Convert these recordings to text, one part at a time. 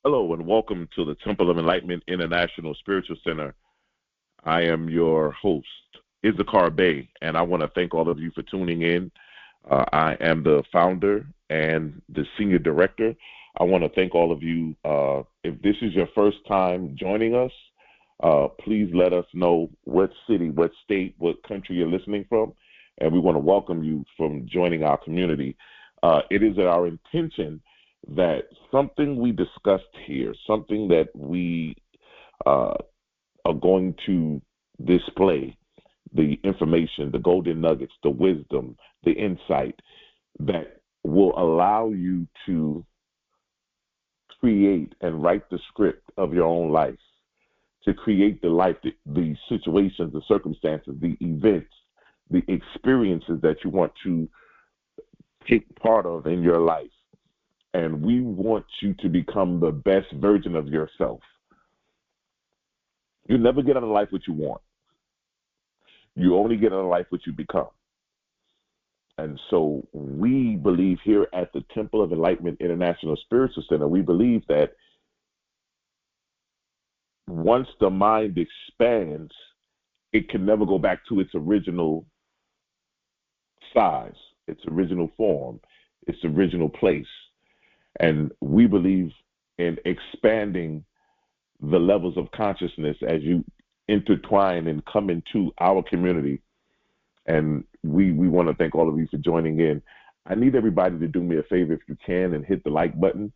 Hello and welcome to the Temple of Enlightenment International Spiritual Center. I am your host, Issacharbey, and I want to thank all of you for tuning in. I am the founder and the senior director. I want to thank all of you. If this is your first time joining us, please let us know what city, what state, what country you're listening from, and we want to welcome you from joining our community. It is our intention that something we discussed here, something that we are going to display, the information, the golden nuggets, the wisdom, the insight that will allow you to create and write the script of your own life, to create the life, the situations, the circumstances, the events, the experiences that you want to take part of in your life. And we want you to become the best version of yourself. You never get out of life what you want. You only get out of life what you become. And so we believe here at the Temple of Enlightenment International Spiritual Center, we believe that once the mind expands, it can never go back to its original size, its original form, its original place. And we believe in expanding the levels of consciousness as you intertwine and come into our community. And we want to thank all of you for joining in. I need everybody to do me a favor if you can and hit the like button.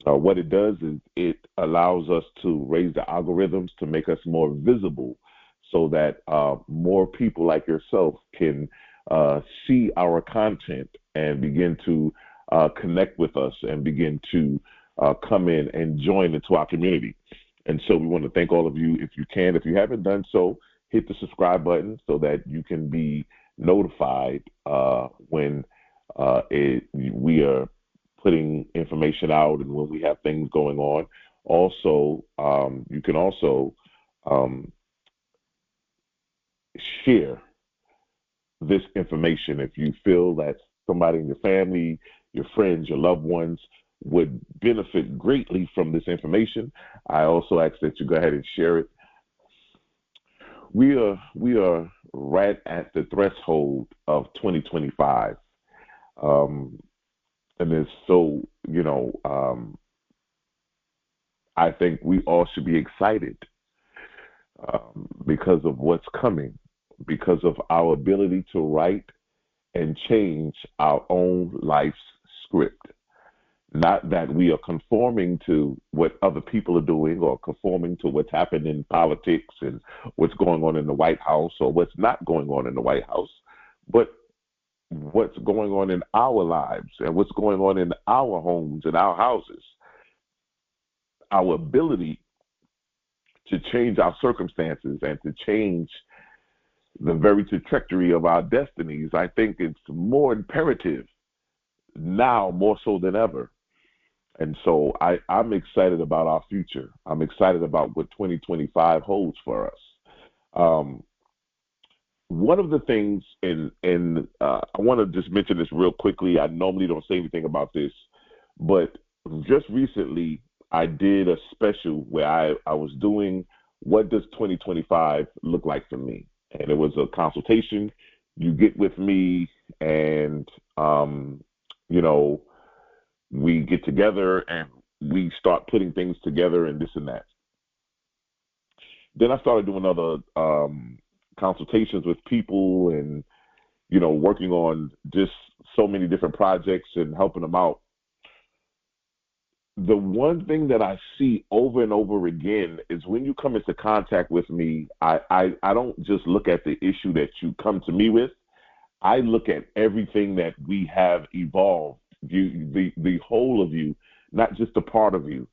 What it does is it allows us to raise the algorithms to make us more visible so that more people like yourself can see our content and begin to connect with us and begin to come in and join into our community. And so we want to thank all of you. If you can, if you haven't done so, hit the subscribe button so that you can be notified when we are putting information out and when we have things going on. Also, you can also share this information if you feel that somebody in your family, your friends, your loved ones would benefit greatly from this information. I also ask that you go ahead and share it. We are right at the threshold of 2025, and it's so I think we all should be excited because of what's coming, because of our ability to write and change our own life's script. Not that we are conforming to what other people are doing or conforming to what's happened in politics and what's going on in the White House or what's not going on in the White House, but what's going on in our lives and what's going on in our homes and our houses. Our ability to change our circumstances and to change the very trajectory of our destinies, I think it's more imperative now more so than ever. And so I'm excited about our future. I'm excited about what 2025 holds for us. One of the things, I want to just mention this real quickly. I normally don't say anything about this, but just recently I did a special where I was doing what does 2025 look like for me? And it was a consultation. You get with me and, we get together and we start putting things together and this and that. Then I started doing other consultations with people and, working on just so many different projects and helping them out. The one thing that I see over and over again is when you come into contact with me, I don't just look at the issue that you come to me with. I look at everything that we have evolved, the whole of you, not just a part of you.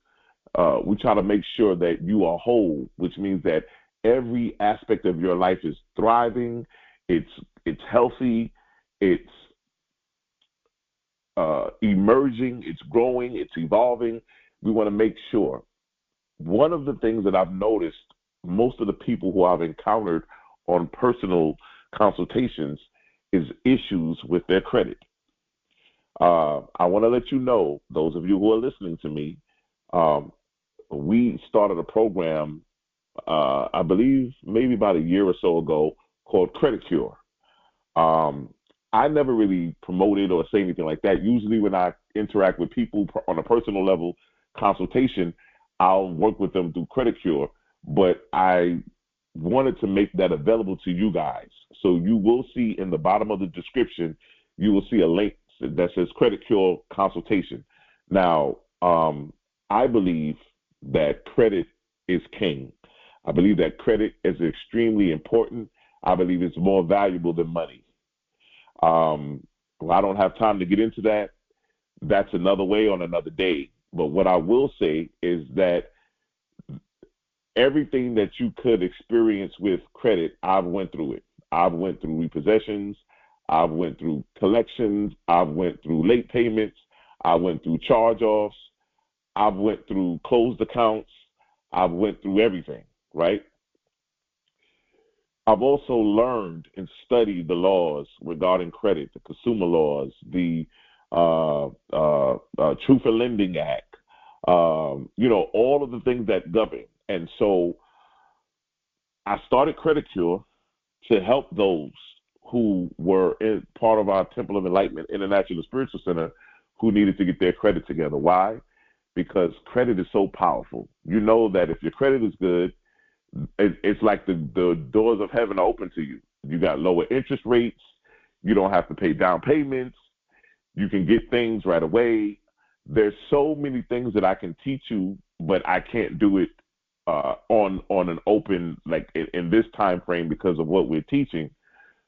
We try to make sure that you are whole, which means that every aspect of your life is thriving, it's healthy, it's emerging, it's growing, it's evolving. We want to make sure. One of the things that I've noticed, most of the people who I've encountered on personal consultations is issues with their credit. I want to let you know, those of you who are listening to me, Um, we started a program, I believe maybe about a year or so ago, called Credit Cure. Um, I never really promoted or say anything like that. Usually, when I interact with people on a personal level, consultation, I'll work with them through Credit Cure. But I wanted to make that available to you guys. So you will see in the bottom of the description, you will see a link that says Credit Cure Consultation. Now, I believe that credit is king. I believe that credit is extremely important. I believe it's more valuable than money. Well, I don't have time to get into that. That's another way on another day. But what I will say is that everything that you could experience with credit, I've went through it. I've went through repossessions. I've went through collections. I've went through late payments. I went through charge-offs. I've went through closed accounts. I've went through everything, right? I've also learned and studied the laws regarding credit, the consumer laws, the Truth in Lending Act, all of the things that govern. And so I started Credit Cure to help those who were part of our Temple of Enlightenment International Spiritual Center who needed to get their credit together. Why? Because credit is so powerful. You know that if your credit is good, it's like the doors of heaven are open to you. You got lower interest rates. You don't have to pay down payments. You can get things right away. There's so many things that I can teach you, but I can't do it on an open, like in this time frame because of what we're teaching.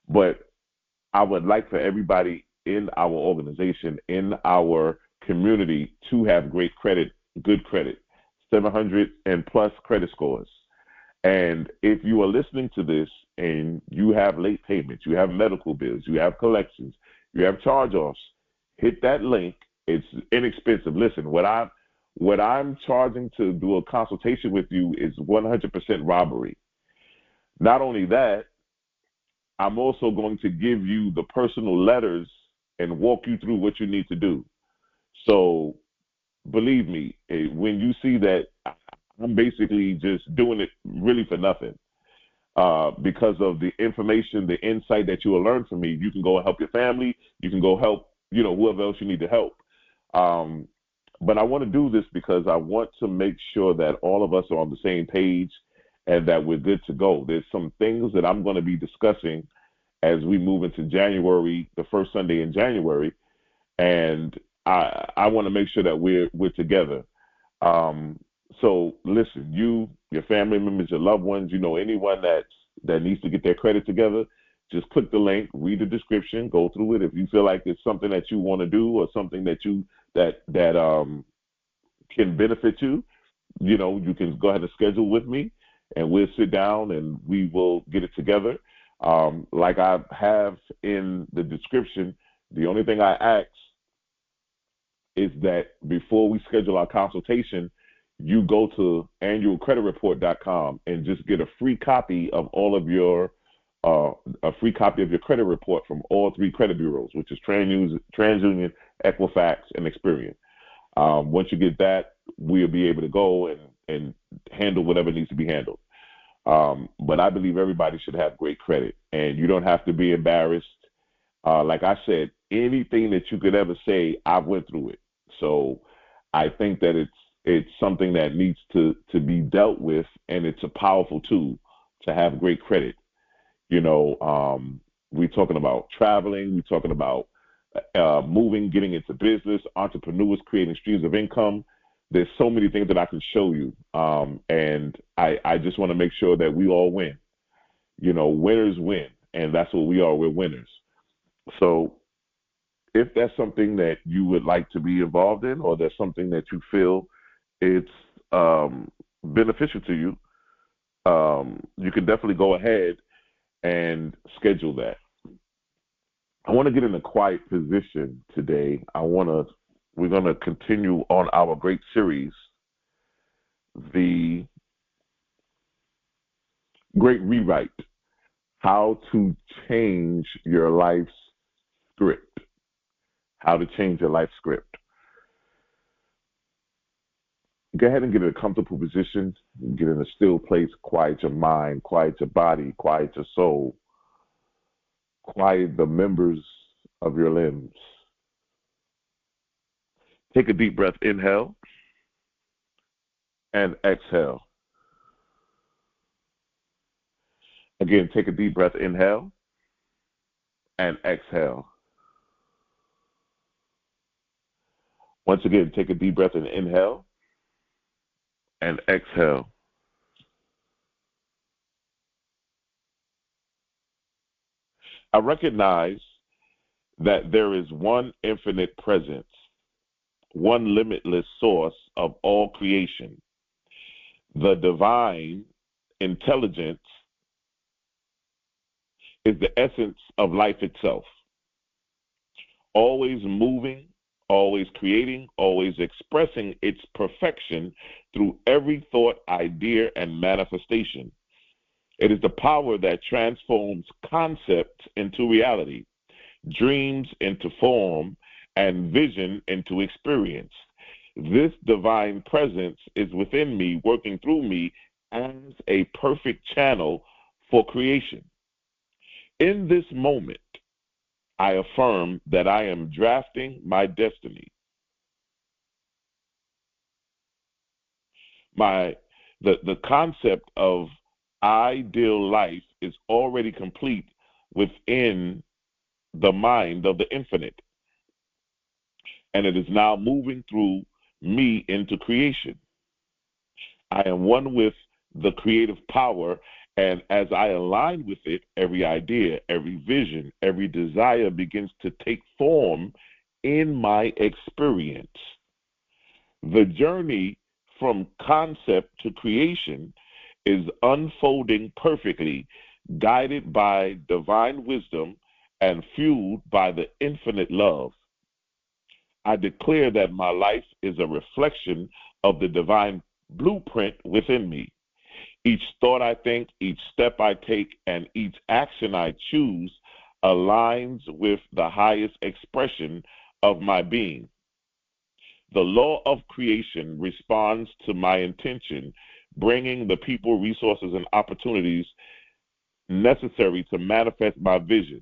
But I would like for everybody in our organization, in our community, to have great credit, good credit, 700 and plus credit scores. And if you are listening to this and you have late payments, you have medical bills, you have collections, you have charge-offs, hit that link. It's inexpensive. Listen, what I'm charging to do a consultation with you is 100% robbery. Not only that, I'm also going to give you the personal letters and walk you through what you need to do. So believe me, when you see that I'm basically just doing it really for nothing, because of the information, the insight that you will learn from me, you can go and help your family. You can go help, whoever else you need to help. But I want to do this because I want to make sure that all of us are on the same page and that we're good to go. There's some things that I'm going to be discussing as we move into January, the first Sunday in January, and I want to make sure that we're together. So listen, your family members, your loved ones, anyone that needs to get their credit together, just click the link, read the description, go through it. If you feel like it's something that you want to do or something that can benefit you, you can go ahead and schedule with me, and we'll sit down and we will get it together. Like I have in the description, the only thing I ask is that before we schedule our consultation, you go to annualcreditreport.com and just get a free copy of all of your credit report from all three credit bureaus, which is TransUnion, Equifax, and Experian. Once you get that, we'll be able to go and handle whatever needs to be handled. But I believe everybody should have great credit, and you don't have to be embarrassed. Like I said, anything that you could ever say, I've went through it. So I think that it's something that needs to be dealt with, and it's a powerful tool to have great credit. We're talking about traveling, we're talking about moving, getting into business, entrepreneurs creating streams of income. There's so many things that I can show you, and I just want to make sure that we all win. Winners win, and that's what we are. We're winners. So if that's something that you would like to be involved in, or there's something that you feel it's beneficial to you, you can definitely go ahead and schedule that. I want to get in a quiet position today. We're going to continue on our great series, the Great Rewrite, how to change your life's script. How to change your life script. Go ahead and get in a comfortable position. Get in a still place. Quiet your mind. Quiet your body. Quiet your soul. Quiet the members of your limbs. Take a deep breath. Inhale and exhale. Again, take a deep breath. Inhale and exhale. Once again, take a deep breath and inhale and exhale. I recognize that there is one infinite presence, one limitless source of all creation. The divine intelligence is the essence of life itself, always moving, always creating, always expressing its perfection through every thought, idea, and manifestation. It is the power that transforms concepts into reality, dreams into form, and vision into experience. This divine presence is within me, working through me as a perfect channel for creation. In this moment, I affirm that I am drafting my destiny. The concept of ideal life is already complete within the mind of the infinite, and it is now moving through me into creation. I am one with the creative power, and as I align with it, every idea, every vision, every desire begins to take form in my experience. The journey from concept to creation is unfolding perfectly, guided by divine wisdom and fueled by the infinite love. I declare that my life is a reflection of the divine blueprint within me. Each thought I think, each step I take, and each action I choose aligns with the highest expression of my being. The law of creation responds to my intention, bringing the people, resources, and opportunities necessary to manifest my vision.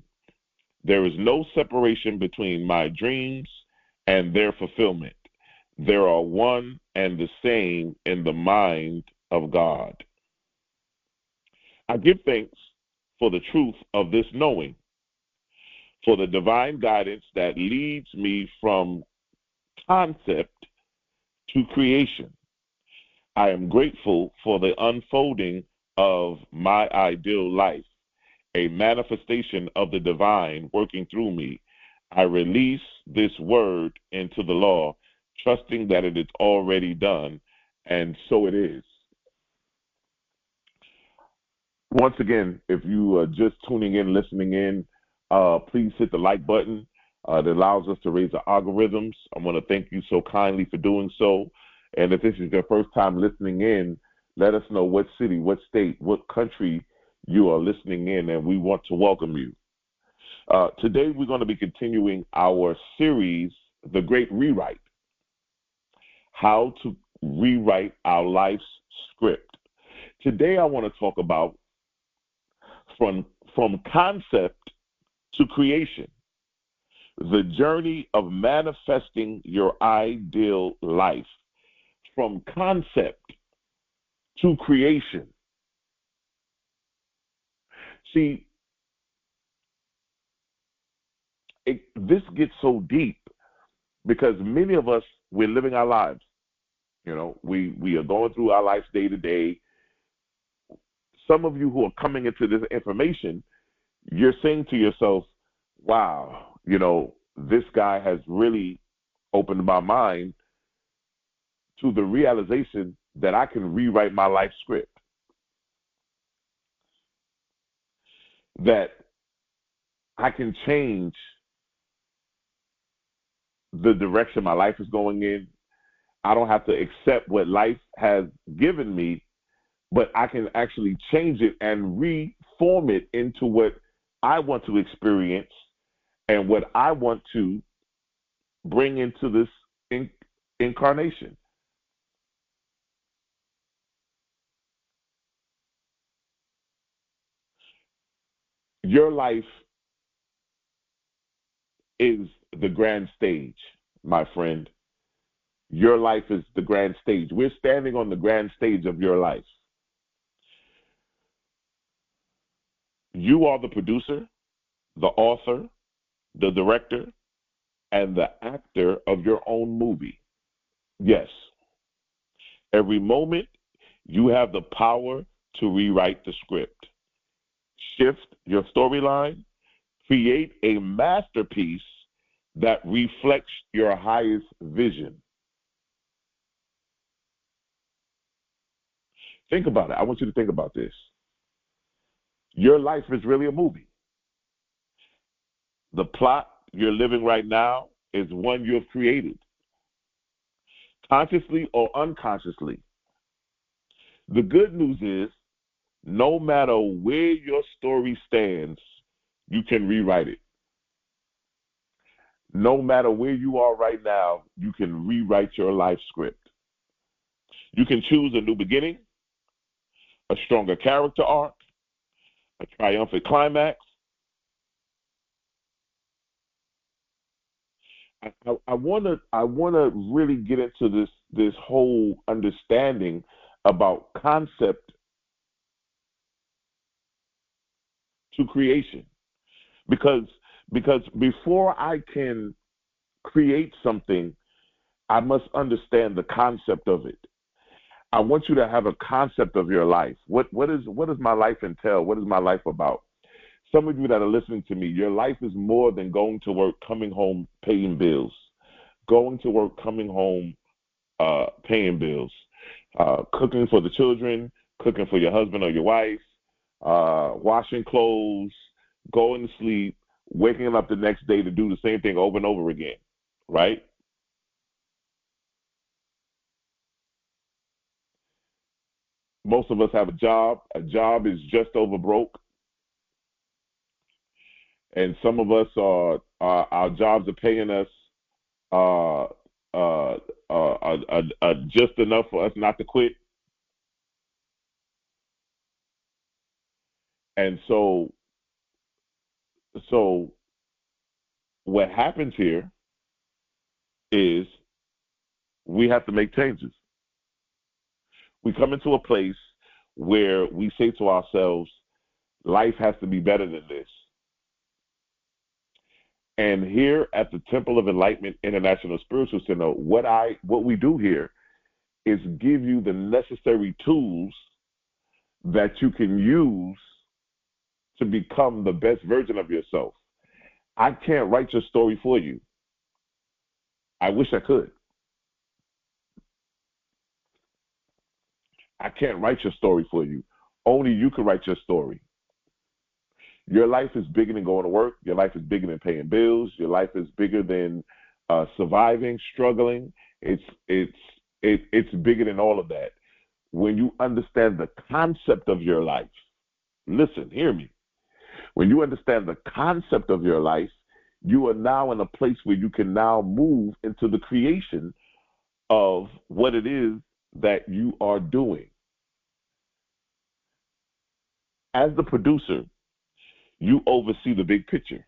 There is no separation between my dreams and their fulfillment. They are one and the same in the mind of God. I give thanks for the truth of this knowing, for the divine guidance that leads me from concept to creation. I am grateful for the unfolding of my ideal life, a manifestation of the divine working through me. I release this word into the law, trusting that it is already done, and so it is. Once again, if you are just tuning in, listening in, please hit the like button. It allows us to raise the algorithms. I want to thank you so kindly for doing so. And if this is your first time listening in, let us know what city, what state, what country you are listening in, and we want to welcome you. Today, we're going to be continuing our series, The Great Rewrite, How to Rewrite Our Life's Script. Today, I want to talk about from concept to creation, the journey of manifesting your ideal life, from concept to creation. See, this gets so deep because many of us, we're living our lives. You know, we are going through our lives day to day. Some of you who are coming into this information, you're saying to yourself, wow, you know, this guy has really opened my mind to the realization that I can rewrite my life script, that I can change the direction my life is going in. I don't have to accept what life has given me, but I can actually change it and reform it into what I want to experience and what I want to bring into this incarnation. Your life is the grand stage, my friend. Your life is the grand stage. We're standing on the grand stage of your life. You are the producer, the author, the director, and the actor of your own movie. Yes, every moment you have the power to rewrite the script, shift your storyline, create a masterpiece that reflects your highest vision. Think about it. I want you to think about this. Your life is really a movie. The plot you're living right now is one you have created, consciously or unconsciously. The good news is, no matter where your story stands, you can rewrite it. No matter where you are right now, you can rewrite your life script. You can choose a new beginning, a stronger character arc, a triumphant climax. I wanna really get into this whole understanding about concept to creation, because before I can create something, I must understand the concept of it. I want you to have a concept of your life. What does my life entail? What is my life about? Some of you that are listening to me, your life is more than going to work, coming home, paying bills. Going to work, coming home, paying bills, cooking for the children, cooking for your husband or your wife, washing clothes, going to sleep, waking up the next day to do the same thing over and over again, right? Most of us have a job. A job is just over broke. And some of us our jobs are paying us uh, just enough for us not to quit. And so what happens here is we have to make changes. We come into a place where we say to ourselves, life has to be better than this. And here at the Temple of Enlightenment International Spiritual Center, what we do here is give you the necessary tools that you can use to become the best version of yourself. I can't write your story for you. I wish I could. I can't write your story for you. Only you can write your story. Your life is bigger than going to work. Your life is bigger than paying bills. Your life is bigger than surviving, struggling. It's bigger than all of that. When you understand the concept of your life, listen, hear me. When you understand the concept of your life, you are now in a place where you can now move into the creation of what it is that you are doing. As the producer, you oversee the big picture.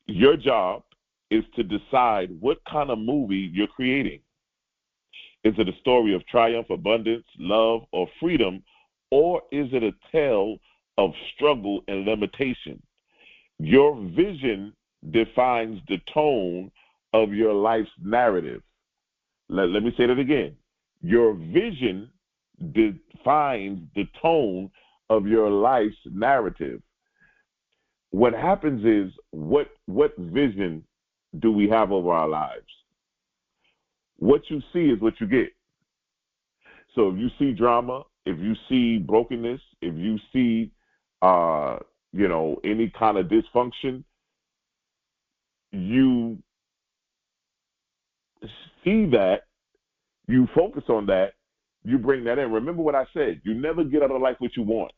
Your job is to decide what kind of movie you're creating. Is it a story of triumph, abundance, love, or freedom, or is it a tale of struggle and limitation? Your vision defines the tone of your life's narrative. Let me say that again. Your vision defines the tone of your life's narrative. What happens is, what vision do we have over our lives? What you see is what you get. So if you see drama, if you see brokenness, if you see any kind of dysfunction, you see that, you focus on that, you bring that in. Remember what I said, you never get out of life what you want.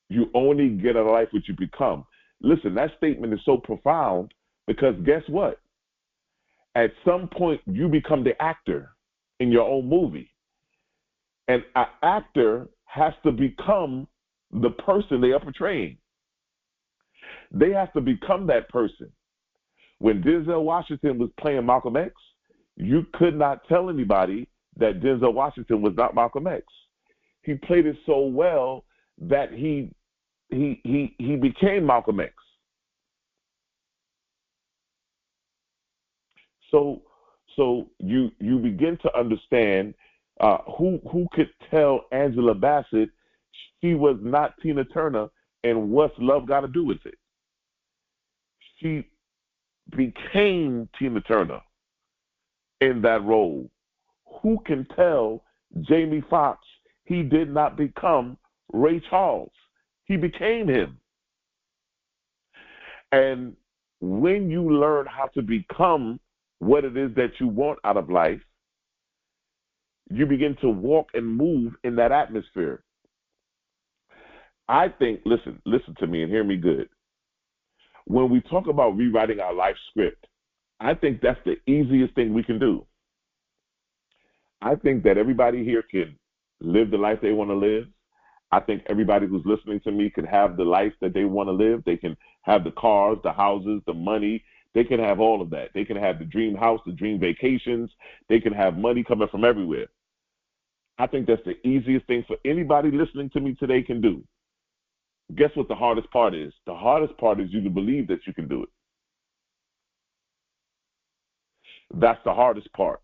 You only get out of life what you become. Listen, that statement is so profound because guess what? At some point, you become the actor in your own movie. And an actor has to become the person they are portraying. They have to become that person. When Denzel Washington was playing Malcolm X, you could not tell anybody that Denzel Washington was not Malcolm X. He played it so well that he became Malcolm X. So you begin to understand who could tell Angela Bassett she was not Tina Turner, and what's love got to do with it? She became Tina Turner in that role. Who can tell Jamie Foxx he did not become Ray Charles? He became him. And when you learn how to become what it is that you want out of life, you begin to walk and move in that atmosphere. I think, listen to me and hear me good. When we talk about rewriting our life script, I think that's the easiest thing we can do. I think that everybody here can live the life they want to live. I think everybody who's listening to me can have the life that they want to live. They can have the cars, the houses, the money. They can have all of that. They can have the dream house, the dream vacations. They can have money coming from everywhere. I think that's the easiest thing for anybody listening to me today can do. Guess what the hardest part is? The hardest part is you to believe that you can do it. That's the hardest part.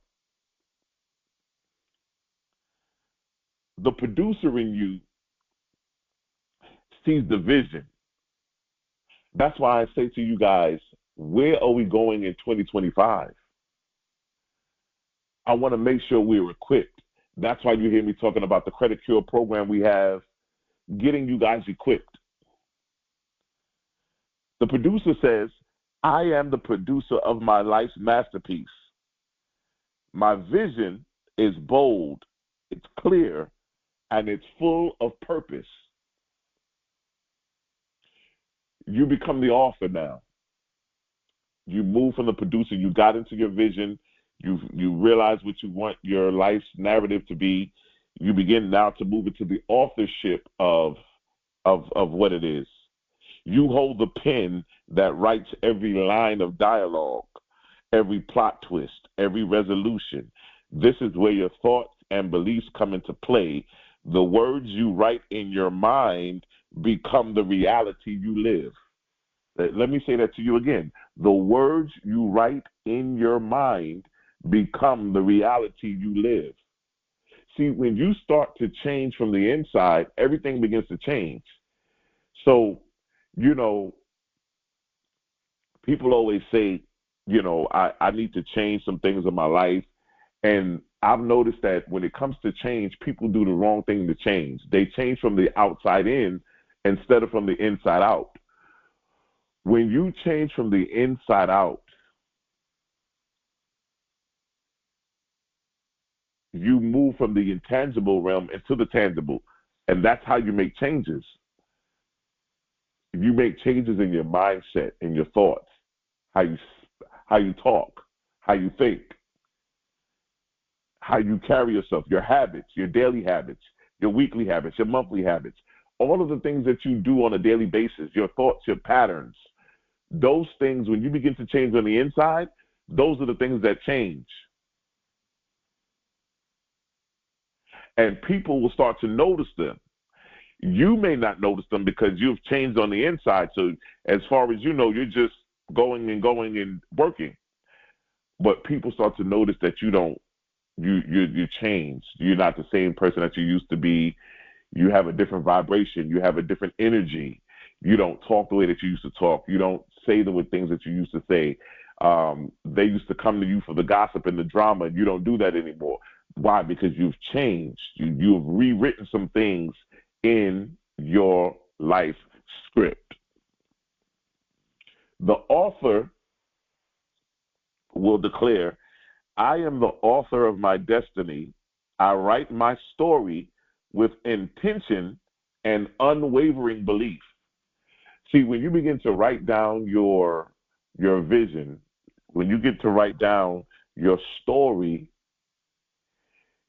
The producer in you sees the vision. That's why I say to you guys, where are we going in 2025? I want to make sure we're equipped. That's why you hear me talking about the Credit Cure program we have, getting you guys equipped. The producer says, I am the producer of my life's masterpiece. My vision is bold, it's clear, and it's full of purpose. You become the author now. You move from the producer, you got into your vision, you realize what you want your life's narrative to be. You begin now to move into the authorship of what it is. You hold the pen that writes every line of dialogue, every plot twist, every resolution. This is where your thoughts and beliefs come into play. The words you write in your mind become the reality you live. Let me say that to you again. The words you write in your mind become the reality you live. See, when you start to change from the inside, everything begins to change. So, people always say, I need to change some things in my life. And I've noticed that when it comes to change, people do the wrong thing to change. They change from the outside in instead of from the inside out. When you change from the inside out, you move from the intangible realm into the tangible. And that's how you make changes. You make changes in your mindset, in your thoughts, how you talk, how you think, how you carry yourself, your habits, your daily habits, your weekly habits, your monthly habits, all of the things that you do on a daily basis, your thoughts, your patterns. Those things, when you begin to change on the inside, those are the things that change. And people will start to notice them. You may not notice them because you've changed on the inside. So as far as you know, you're just going and working. But people start to notice that you changed. You're not the same person that you used to be. You have a different vibration. You have a different energy. You don't talk the way that you used to talk. You don't say the things that you used to say. They used to come to you for the gossip and the drama, and you don't do that anymore. Why? Because you've changed. You've rewritten some things in your life script. The author will declare, I am the author of my destiny. I write my story with intention and unwavering belief. See, when you begin to write down your vision, when you get to write down your story,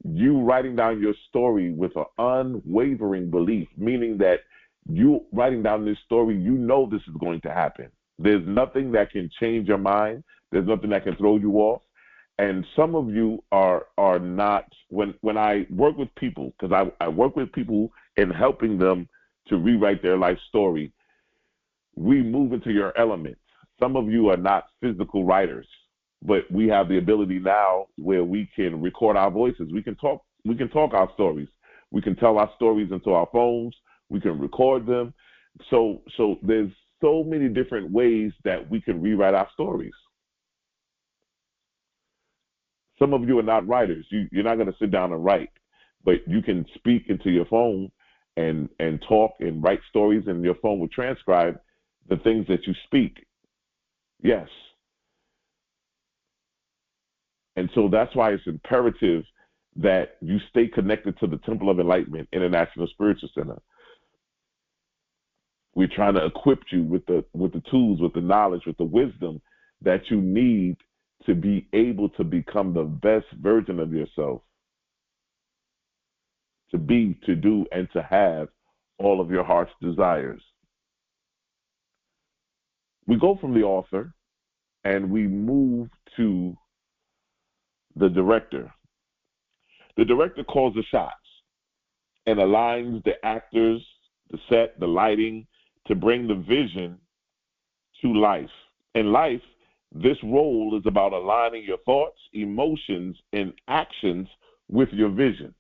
you writing down your story with an unwavering belief, meaning that You writing down this story, you know this is going to happen. There's nothing that can change your mind. There's nothing that can throw you off. And some of you are not, when I work with people, because I work with people in helping them to rewrite their life story, we move into your elements. Some of you are not physical writers, but we have the ability now where we can record our voices. We can talk our stories. We can tell our stories into our phones. We can record them. So there's so many different ways that we can rewrite our stories. Some of you are not writers. You're not going to sit down and write, but you can speak into your phone and talk and write stories, and your phone will transcribe the things that you speak. Yes. And so that's why it's imperative that you stay connected to the Temple of Enlightenment International Spiritual Center. We're trying to equip you with the tools, with the knowledge, with the wisdom that you need to be able to become the best version of yourself, to be, to do, and to have all of your heart's desires. We go from the author and we move to the director. The director calls the shots and aligns the actors, the set, the lighting, to bring the vision to life. In life, this role is about aligning your thoughts, emotions, and actions with your vision.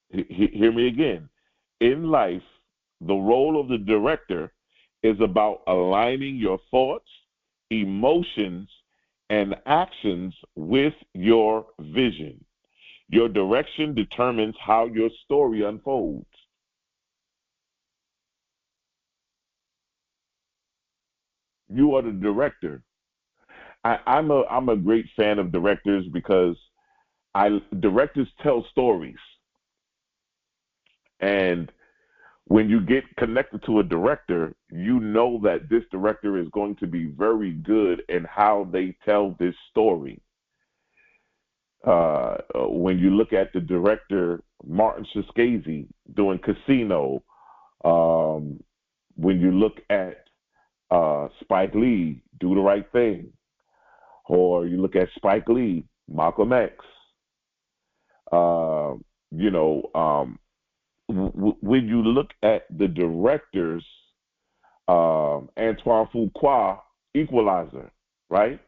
Hear me again. In life, the role of the director is about aligning your thoughts, emotions, and actions with your vision. Your direction determines how your story unfolds. You are the director. I'm a great fan of directors because directors tell stories. And when you get connected to a director, you know that this director is going to be very good in how they tell this story. When you look at the director, Martin Scorsese, doing Casino, when you look at Spike Lee, Do the Right Thing, or you look at Spike Lee, Malcolm X, when you look at the directors, Antoine Fuqua, Equalizer, right?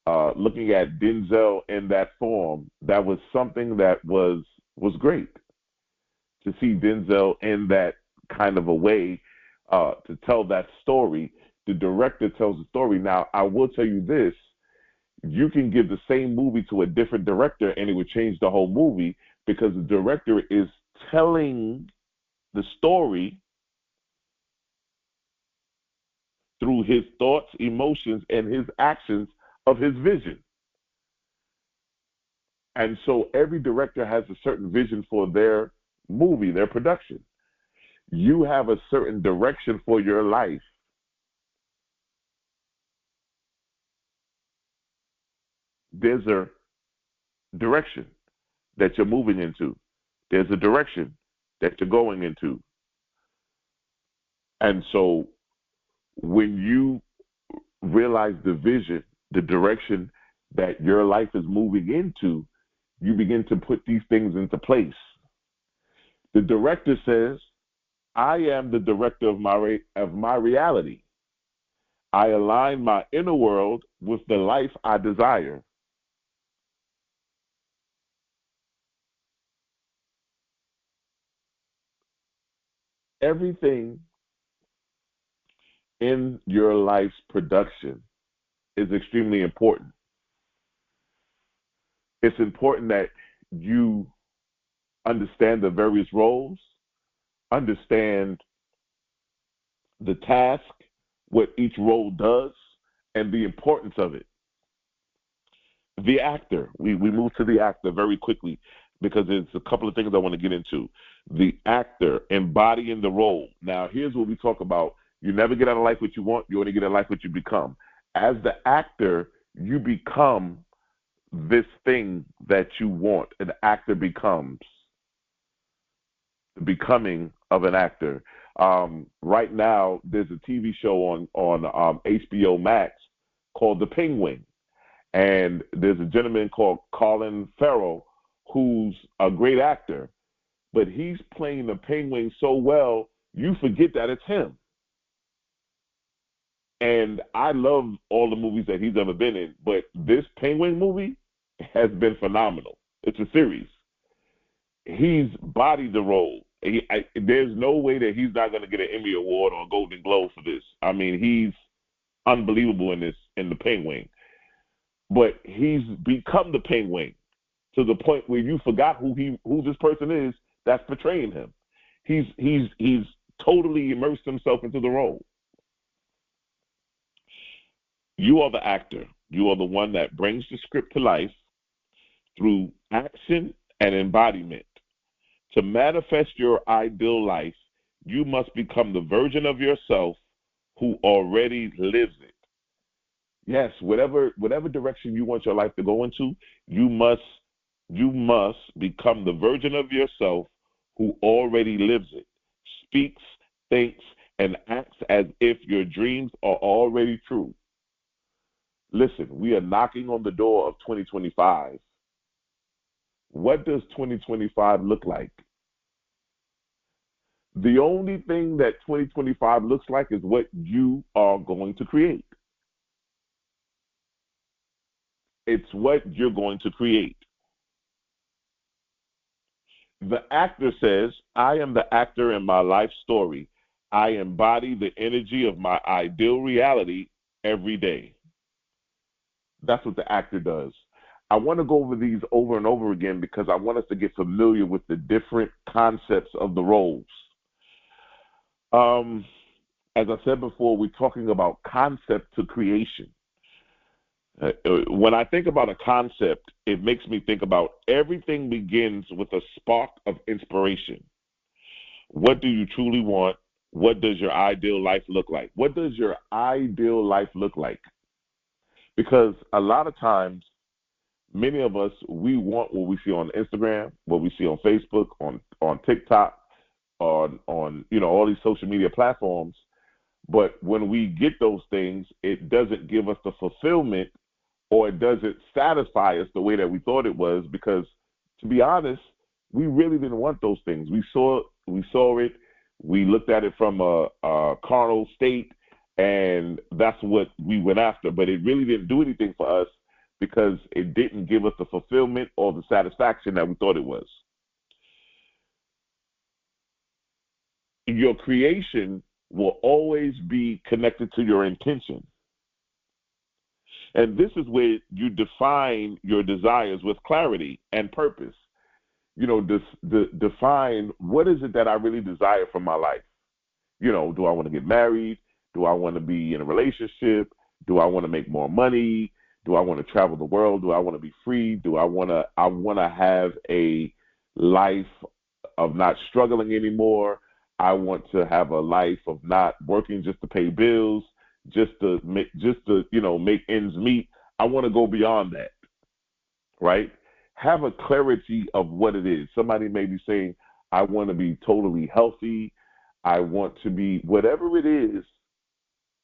Looking at Denzel in that form, that was something that was great to see Denzel in that kind of a way to tell that story. The director tells the story. Now, I will tell you this. You can give the same movie to a different director and it would change the whole movie because the director is telling the story through his thoughts, emotions, and his actions of his vision. And so every director has a certain vision for their movie, their production. You have a certain direction for your life. There's a direction that you're moving into. There's a direction that you're going into. And so when you realize the vision, the direction that your life is moving into, you begin to put these things into place. The director says, I am the director of my reality. I align my inner world with the life I desire. Everything in your life's production is extremely important. It's important that you understand the various roles, understand the task, what each role does, and the importance of it. The actor, we move to the actor very quickly because there's a couple of things I want to get into. The actor embodying the role. Now, here's what we talk about. You never get out of life what you want. You only get out of life what you become. As the actor, you become this thing that you want. An actor becomes the becoming of an actor. Right now, there's a TV show on HBO Max called The Penguin, and there's a gentleman called Colin Farrell who's a great actor, but he's playing the Penguin so well you forget that it's him. And I love all the movies that he's ever been in, but this Penguin movie has been phenomenal. It's a series. He's bodied the role. There's no way that he's not going to get an Emmy Award or a Golden Globe for this. I mean, he's unbelievable in the Penguin. But he's become the Penguin to the point where you forgot who this person is that's portraying him. He's totally immersed himself into the role. You are the actor. You are the one that brings the script to life through action and embodiment. To manifest your ideal life, you must become the version of yourself who already lives it. Yes, whatever direction you want your life to go into, you must become the version of yourself who already lives it, speaks, thinks, and acts as if your dreams are already true. Listen, we are knocking on the door of 2025. What does 2025 look like? The only thing that 2025 looks like is what you are going to create. It's what you're going to create. The actor says, I am the actor in my life story. I embody the energy of my ideal reality every day. That's what the actor does. I want to go over these over and over again because I want us to get familiar with the different concepts of the roles. As I said before, we're talking about concept to creation. When I think about a concept, it makes me think about everything begins with a spark of inspiration. What do you truly want? What does your ideal life look like? What does your ideal life look like? Because a lot of times, many of us, we want what we see on Instagram, what we see on Facebook, on TikTok, on all these social media platforms. But when we get those things, it doesn't give us the fulfillment, or it doesn't satisfy us the way that we thought it was, because, to be honest, we really didn't want those things. We saw it, we looked at it from a carnal state, and that's what we went after. But it really didn't do anything for us because it didn't give us the fulfillment or the satisfaction that we thought it was. Your creation will always be connected to your intention. And this is where you define your desires with clarity and purpose. Define what is it that I really desire from my life. Do I want to get married? Do I want to be in a relationship? Do I want to make more money? Do I want to travel the world? Do I want to be free? I want to have a life of not struggling anymore. I want to have a life of not working just to pay bills, just to make ends meet. I want to go beyond that, right? Have a clarity of what it is. Somebody may be saying, I want to be totally healthy. I want to be whatever it is.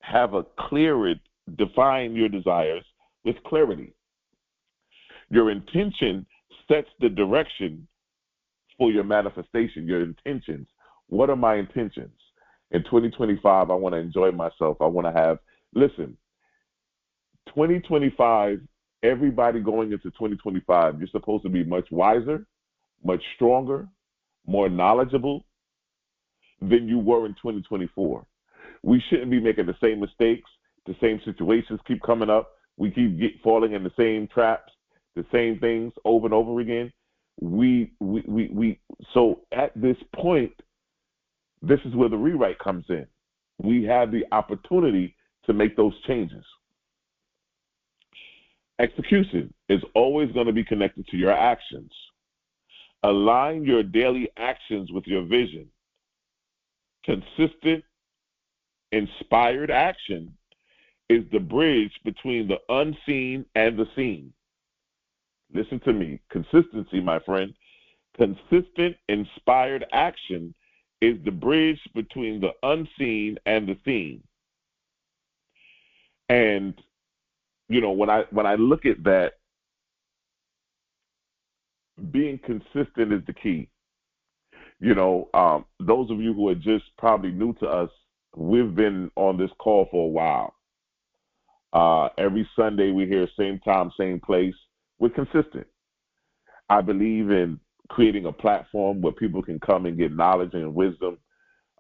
Have a define your desires with clarity. Your intention sets the direction for your manifestation, your intentions. What are my intentions? In 2025, I want to enjoy myself. I want to listen, 2025, everybody going into 2025, you're supposed to be much wiser, much stronger, more knowledgeable than you were in 2024. We shouldn't be making the same mistakes. The same situations keep coming up. We keep falling in the same traps, the same things over and over again. So at this point, this is where the rewrite comes in. We have the opportunity to make those changes. Execution is always going to be connected to your actions. Align your daily actions with your vision. Consistent, inspired action is the bridge between the unseen and the seen. Listen to me. Consistency, my friend. Consistent, inspired action is the bridge between the unseen and the seen. And when I look at that, being consistent is the key. Those of you who are just probably new to us, we've been on this call for a while. Every Sunday we're here, same time, same place. We're consistent. I believe in creating a platform where people can come and get knowledge and wisdom,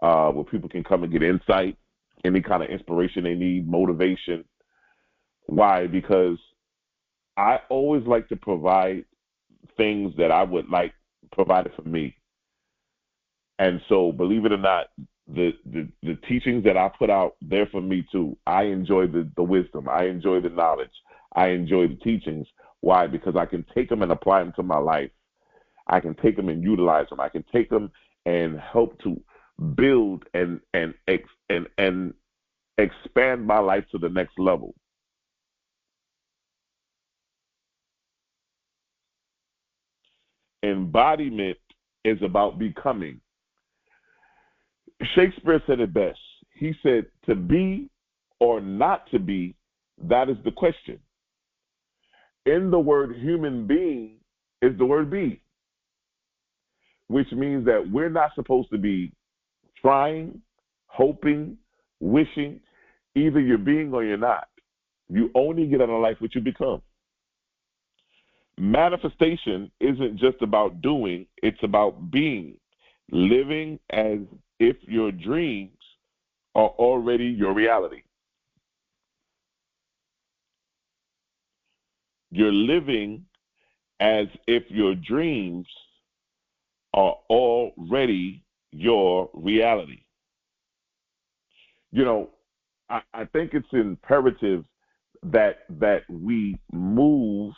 where people can come and get insight, any kind of inspiration they need, motivation. Why? Because I always like to provide things that I would like provided for me. And so, believe it or not, the teachings that I put out there for me too, I enjoy the wisdom. I enjoy the knowledge. I enjoy the teachings. Why? Because I can take them and apply them to my life. I can take them and utilize them. I can take them and help to build and expand my life to the next level. Embodiment is about becoming. Shakespeare said it best. He said, to be or not to be, that is the question. In the word human being is the word be, which means that we're not supposed to be trying, hoping, wishing. Either you're being or you're not. You only get out of life what you become. Manifestation isn't just about doing, it's about being, living as if your dreams are already your reality. You're living as if your dreams are already your reality. I think it's imperative that we move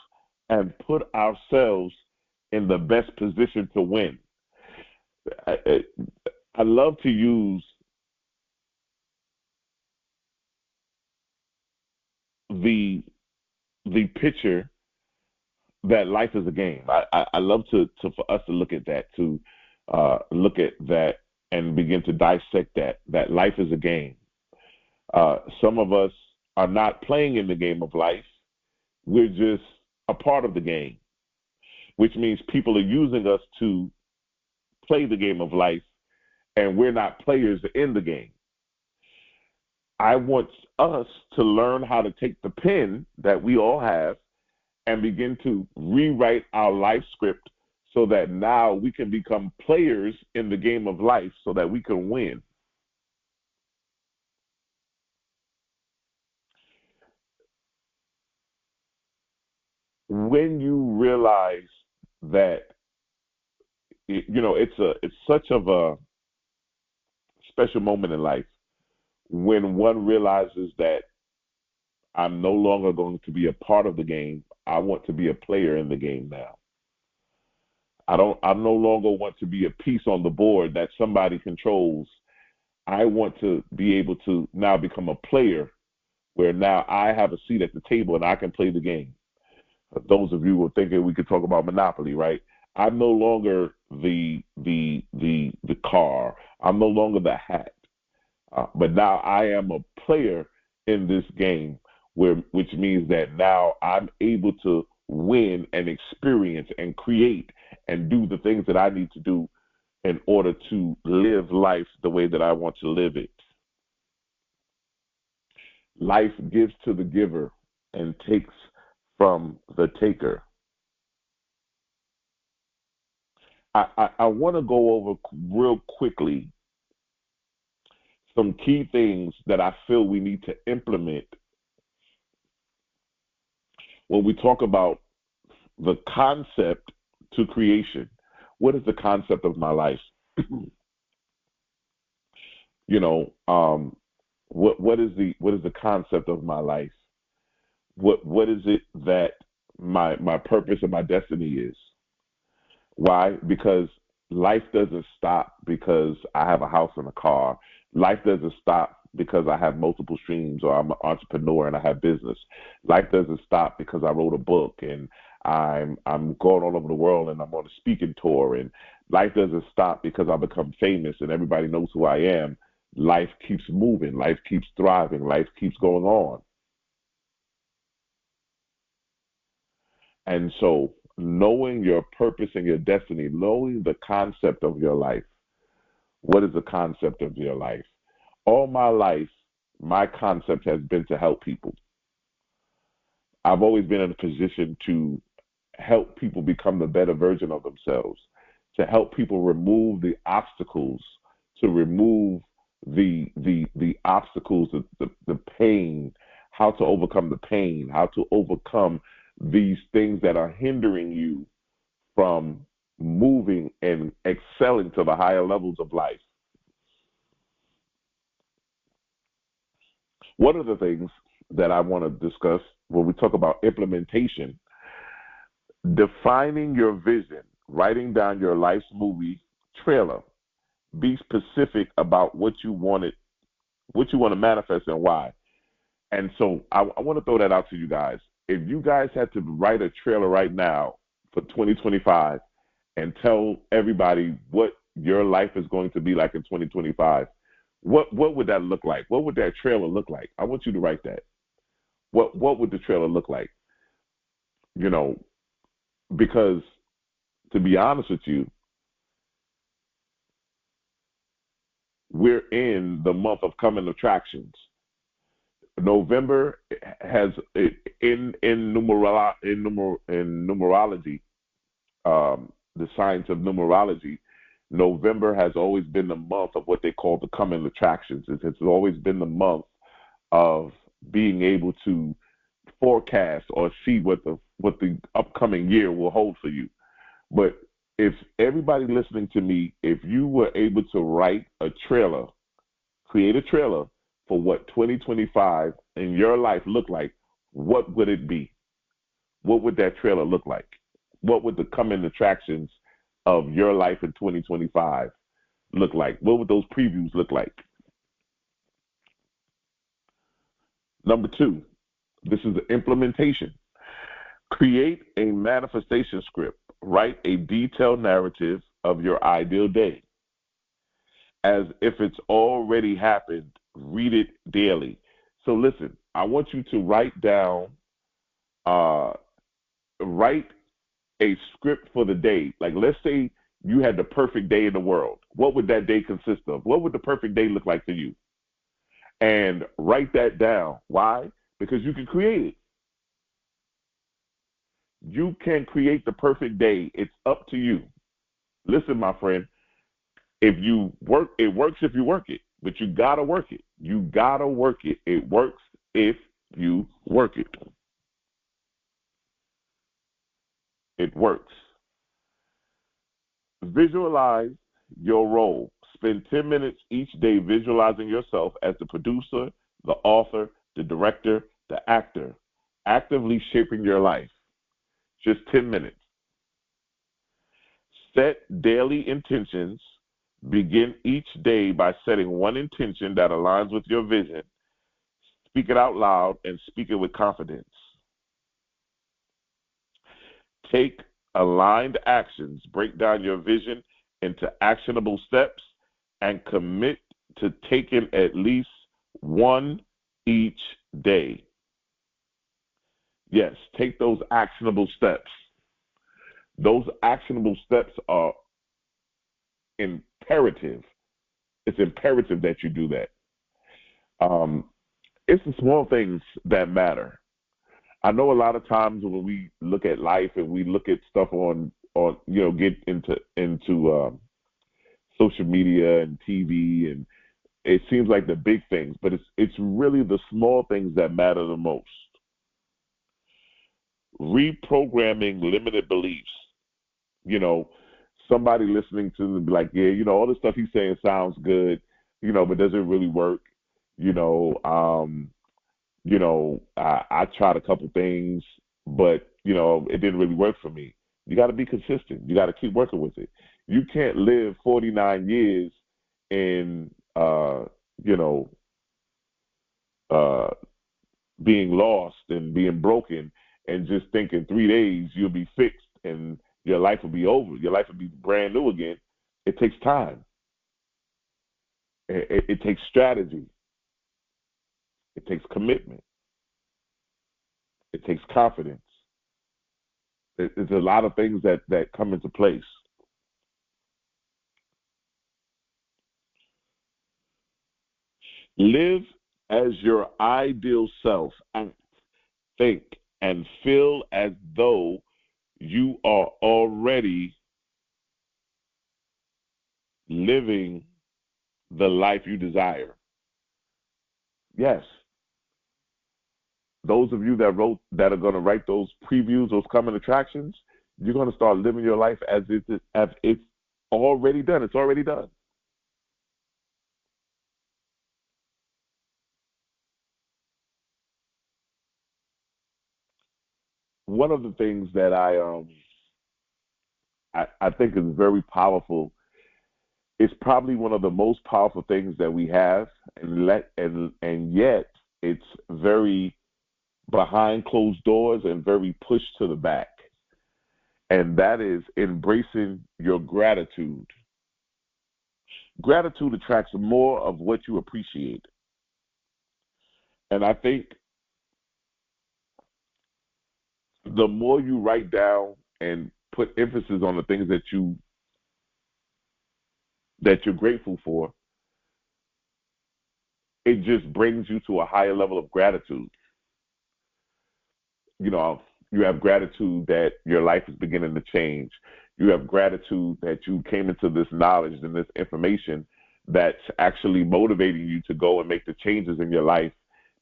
and put ourselves in the best position to win. I love to use the picture that life is a game. I love for us to look at that, to look at that and begin to dissect that life is a game. Some of us are not playing in the game of life. We're just a part of the game, which means people are using us to play the game of life, and we're not players in the game. I want us to learn how to take the pen that we all have and begin to rewrite our life script so that now we can become players in the game of life so that we can win. When you realize that, it's such of a special moment in life when one realizes that I'm no longer going to be a part of the game. I want to be a player in the game now. I no longer want to be a piece on the board that somebody controls. I want to be able to now become a player where now I have a seat at the table and I can play the game. Those of you who are thinking we could talk about Monopoly, right? I'm no longer the car. I'm no longer the hat. But now I am a player in this game, which means that now I'm able to win and experience and create and do the things that I need to do in order to live life the way that I want to live it. Life gives to the giver and takes from the taker. I want to go over real quickly some key things that I feel we need to implement when we talk about the concept to creation. What is the concept of my life? What is the concept of my life? What is it that my purpose and my destiny is? Why? Because life doesn't stop because I have a house and a car. Life doesn't stop because I have multiple streams or I'm an entrepreneur and I have business. Life doesn't stop because I wrote a book and I'm going all over the world and I'm on a speaking tour, and life doesn't stop because I become famous and everybody knows who I am. Life keeps moving, life keeps thriving, life keeps going on. And so, knowing your purpose and your destiny, knowing the concept of your life. What is the concept of your life? All my life, my concept has been to help people. I've always been in a position to help people become the better version of themselves, to help people remove the obstacles, to remove the obstacles, the pain, how to overcome the pain, how to overcome these things that are hindering you from moving and excelling to the higher levels of life. One of the things that I want to discuss when we talk about implementation, defining your vision, writing down your life's movie trailer. Be specific about what you want to manifest and why. And so I want to throw that out to you guys. If you guys had to write a trailer right now for 2025 and tell everybody what your life is going to be like in 2025, what would that look like? What would that trailer look like? I want you to write that. What would the trailer look like? You know, because to be honest with you, we're in the month of coming attractions. November has in numerology, the science of numerology. November has always been the month of what they call the coming attractions. It's always been the month of being able to forecast or see what the upcoming year will hold for you. But if everybody listening to me, if you were able to write a trailer, create a trailer for what 2025 in your life look like, what would it be? What would that trailer look like? What would the coming attractions of your life in 2025 look like? What would those previews look like? Number 2, this is the implementation. Create a manifestation script. Write a detailed narrative of your ideal day. As if it's already happened, read it daily. So listen, I want you to write down, write a script for the day. Like, let's say you had the perfect day in the world. What would that day consist of? What would the perfect day look like to you? And write that down. Why? Because you can create it. You can create the perfect day. It's up to you. Listen, my friend, if you work, it works if you work it, but you got to work it. You got to work it. It works if you work it. It works. Visualize your role. Spend 10 minutes each day visualizing yourself as the producer, the author, the director, the actor, actively shaping your life. Just 10 minutes. Set daily intentions. Begin each day by setting one intention that aligns with your vision. Speak it out loud and speak it with confidence. Take aligned actions. Break down your vision into actionable steps and commit to taking at least one each day. Yes, take those actionable steps. Those actionable steps are imperative. It's imperative that you do that. It's the small things that matter. I know a lot of times when we look at life and we look at stuff on get into social media and TV, and it seems like the big things, but it's really the small things that matter the most. Reprogramming limited beliefs. Somebody listening to them be like, yeah, all the stuff he's saying sounds good, but does it really work? I tried a couple things, but it didn't really work for me. You got to be consistent. You got to keep working with it. You can't live 49 years in being lost and being broken and just think in 3 days you'll be fixed and your life will be over. Your life will be brand new again. It takes time. It takes strategy. It takes commitment. It takes confidence. There's a lot of things that come into place. Live as your ideal self. Act, think, and feel as though you are already living the life you desire. Yes. Those of you that are going to write those previews, those coming attractions, you're going to start living your life as it's already done. It's already done. One of the things that I think is very powerful. It's probably one of the most powerful things that we have, and yet it's very behind closed doors and very pushed to the back. And that is embracing your gratitude. Gratitude attracts more of what you appreciate. And I think the more you write down and put emphasis on the things that you're grateful for, it just brings you to a higher level of gratitude. You know, you have gratitude that your life is beginning to change. You have gratitude that you came into this knowledge and this information that's actually motivating you to go and make the changes in your life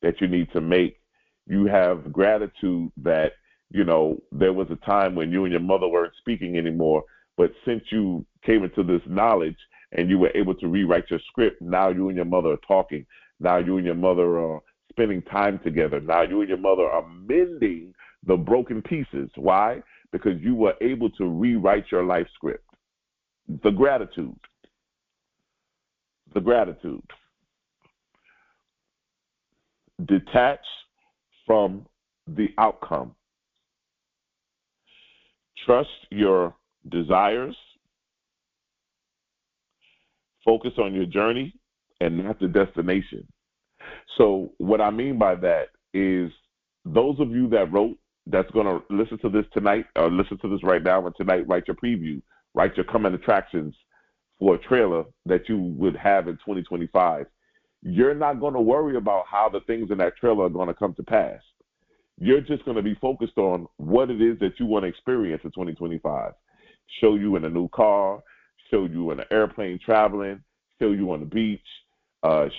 that you need to make. You have gratitude that, you know, there was a time when you and your mother weren't speaking anymore, but since you came into this knowledge and you were able to rewrite your script, now you and your mother are talking. Now you and your mother are spending time together. Now you and your mother are mending the broken pieces. Why? Because you were able to rewrite your life script. The gratitude. The gratitude. Detach from the outcome. Trust your desires. Focus on your journey and not the destination. So what I mean by that is those of you that's going to listen to this tonight or listen to this right now and tonight, write your preview, write your coming attractions for a trailer that you would have in 2025. You're not going to worry about how the things in that trailer are going to come to pass. You're just going to be focused on what it is that you want to experience in 2025. Show you in a new car, show you in an airplane traveling, show you on the beach,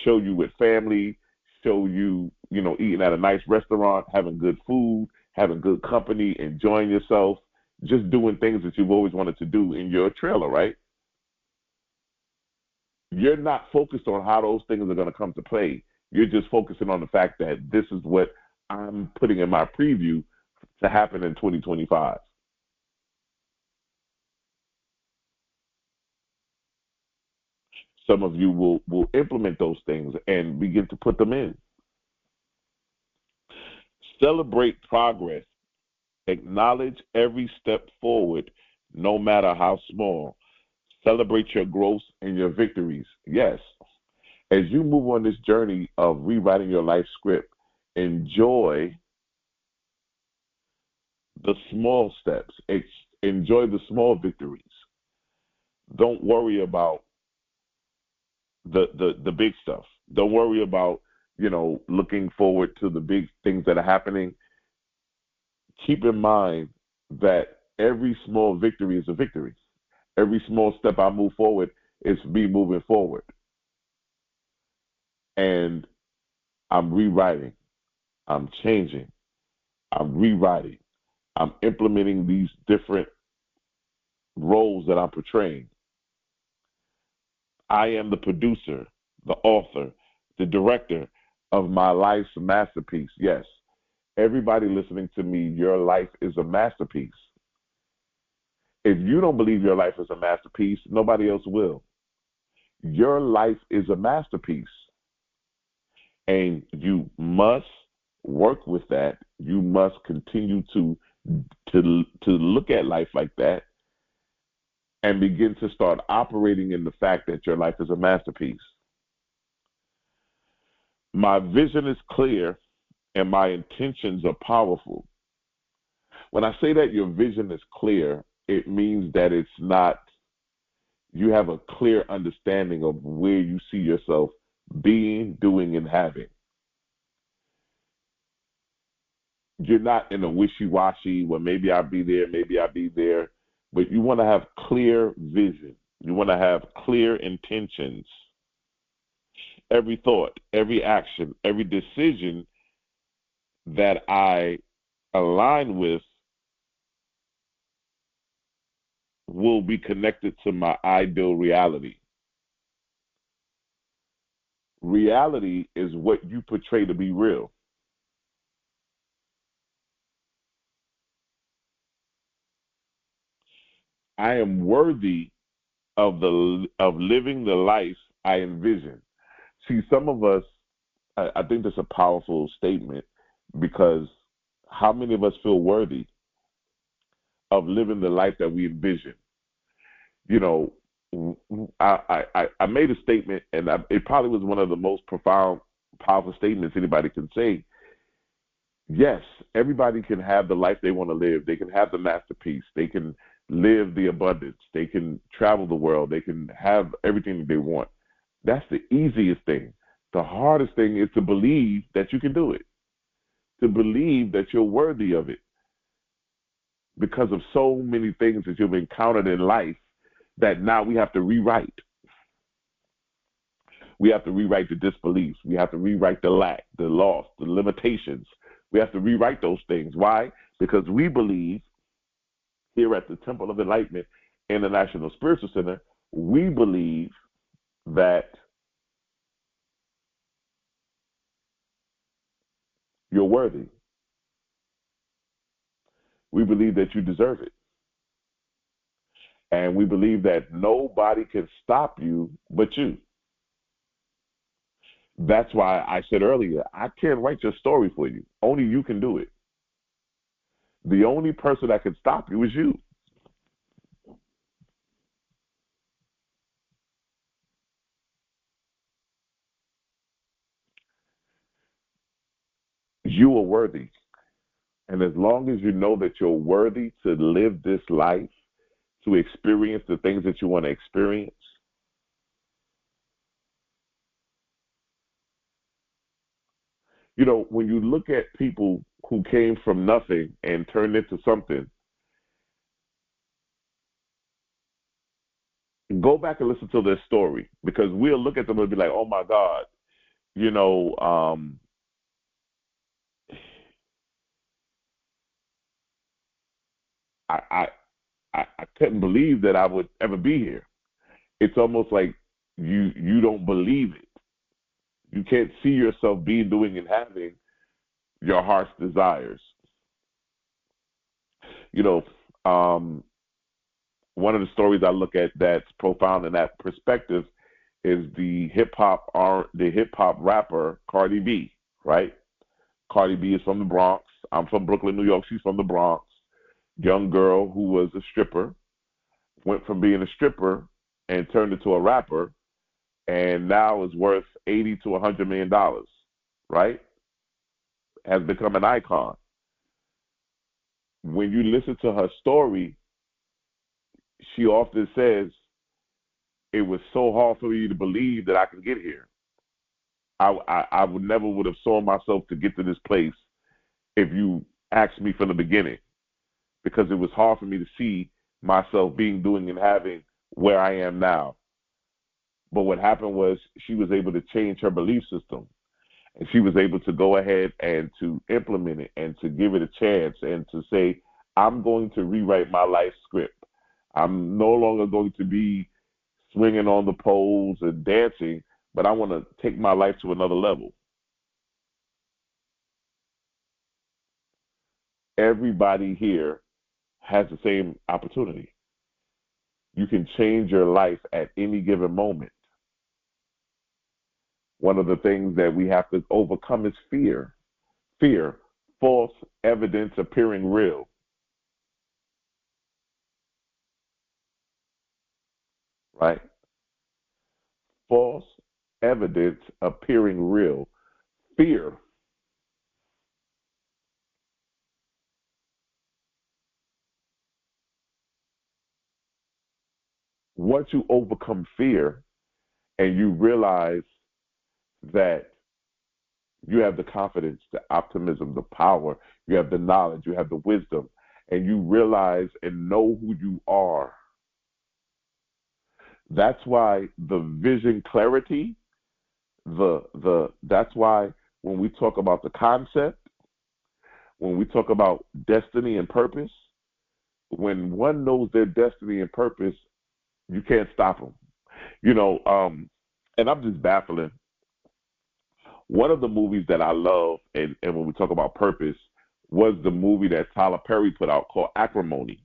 show you with family, show you, eating at a nice restaurant, having good food, having good company, enjoying yourself, just doing things that you've always wanted to do in your trailer, right? You're not focused on how those things are going to come to play. You're just focusing on the fact that this is what I'm putting in my preview to happen in 2025. Some of you will implement those things and begin to put them in. Celebrate progress. Acknowledge every step forward, no matter how small. Celebrate your growth and your victories. Yes. As you move on this journey of rewriting your life script, enjoy the small steps. Enjoy the small victories. Don't worry about the big stuff. Don't worry about, looking forward to the big things that are happening. Keep in mind that every small victory is a victory. Every small step I move forward is me moving forward. And I'm rewriting. I'm changing. I'm rewriting. I'm implementing these different roles that I'm portraying. I am the producer, the author, the director of my life's masterpiece. Yes, everybody listening to me, your life is a masterpiece. If you don't believe your life is a masterpiece, nobody else will. Your life is a masterpiece. And you must work with that. You must continue to look at life like that and begin to start operating in the fact that your life is a masterpiece. My vision is clear and my intentions are powerful. When I say that your vision is clear, it means that it's not, you have a clear understanding of where you see yourself being, doing, and having. You're not in a wishy-washy, well, maybe I'll be there, maybe I'll be there, but you want to have clear vision. You want to have clear intentions. Every thought, every action, every decision that I align with will be connected to my ideal reality. Reality is what you portray to be real. I am worthy of living the life I envision. See, some of us, I think that's a powerful statement, because how many of us feel worthy of living the life that we envision? You know, I made a statement, and it probably was one of the most profound, powerful statements anybody can say. Yes, everybody can have the life they want to live. They can have the masterpiece. They can live the abundance. They can travel the world. They can have everything that they want. That's the easiest thing. The hardest thing is to believe that you can do it, to believe that you're worthy of it, because of so many things that you've encountered in life that now we have to rewrite. We have to rewrite the disbeliefs. We have to rewrite the lack, the loss, the limitations. We have to rewrite those things. Why? Because we believe here at the Temple of Enlightenment International Spiritual Center, we believe that you're worthy. We believe that you deserve it. And we believe that nobody can stop you but you. That's why I said earlier, I can't write your story for you. Only you can do it. The only person that can stop you is you. You are worthy. And as long as you know that you're worthy to live this life, to experience the things that you want to experience, you know, when you look at people who came from nothing and turned into something, go back and listen to their story, because we'll look at them and be like, oh my God, you know, I, I couldn't believe that I would ever be here. It's almost like you don't believe it. You can't see yourself being, doing, and having your heart's desires. You know, one of the stories I look at that's profound in that perspective is the hip hop rapper Cardi B, right? Cardi B is from the Bronx. I'm from Brooklyn, New York. She's from the Bronx. Young girl who was a stripper, went from being a stripper and turned into a rapper, and now is worth $80 to $100 million, right? Has become an icon. When you listen to her story, she often says, it was so hard for me to believe that I could get here. I would never would have saw myself to get to this place if you asked me from the beginning, because it was hard for me to see myself being, doing, and having where I am now. But what happened was she was able to change her belief system, and she was able to go ahead and to implement it and to give it a chance and to say, I'm going to rewrite my life script. I'm no longer going to be swinging on the poles and dancing, but I want to take my life to another level. Everybody here has the same opportunity. You can change your life at any given moment. One of the things that we have to overcome is fear. Fear. false evidence appearing real. Right? False evidence appearing real. Fear. Once you overcome fear and you realize that you have the confidence, the optimism, the power, you have the knowledge, you have the wisdom, and you realize and know who you are. That's why the vision clarity, that's why when we talk about the concept, when we talk about destiny and purpose, when one knows their destiny and purpose, you can't stop them. And I'm just baffling. One of the movies that I love, and when we talk about purpose, was the movie that Tyler Perry put out called Acrimony.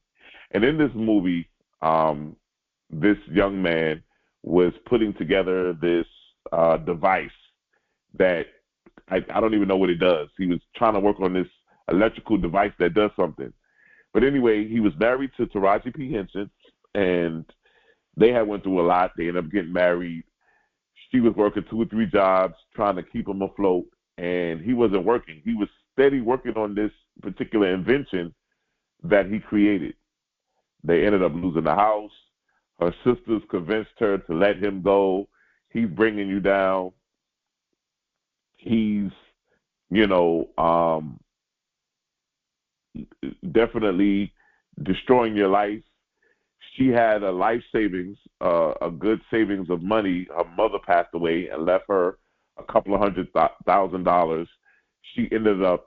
And in this movie, this young man was putting together this device that I don't even know what it does. He was trying to work on this electrical device that does something. But anyway, he was married to Taraji P. Henson, and they had went through a lot. They ended up getting married. She was working 2 or 3 jobs trying to keep him afloat, and he wasn't working. He was steady working on this particular invention that he created. They ended up losing the house. Her sisters convinced her to let him go. He's bringing you down. He's, definitely destroying your life. She had a life savings, a good savings of money. Her mother passed away and left her a couple of $100,000. She ended up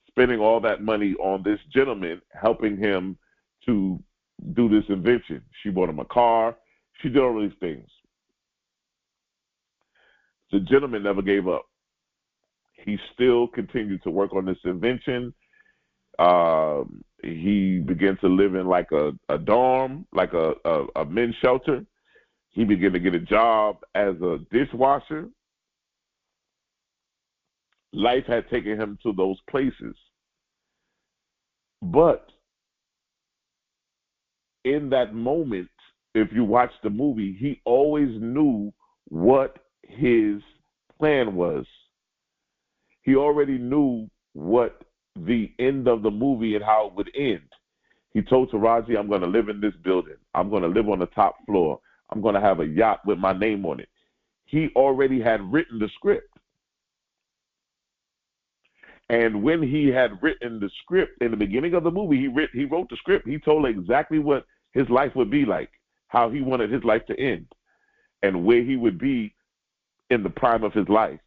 spending all that money on this gentleman, helping him to do this invention. She bought him a car. She did all these things. The gentleman never gave up. He still continued to work on this invention. He began to live in like a dorm, like a men's shelter. He began to get a job as a dishwasher. Life had taken him to those places. But in that moment, if you watch the movie, he always knew what his plan was. He already knew what the end of the movie and how it would end. He told Taraji, I'm going to live in this building. I'm going to live on the top floor. I'm going to have a yacht with my name on it. He already had written the script. And when he had written the script in the beginning of the movie, he wrote the script. He told exactly what his life would be like, how he wanted his life to end, and where he would be in the prime of his life.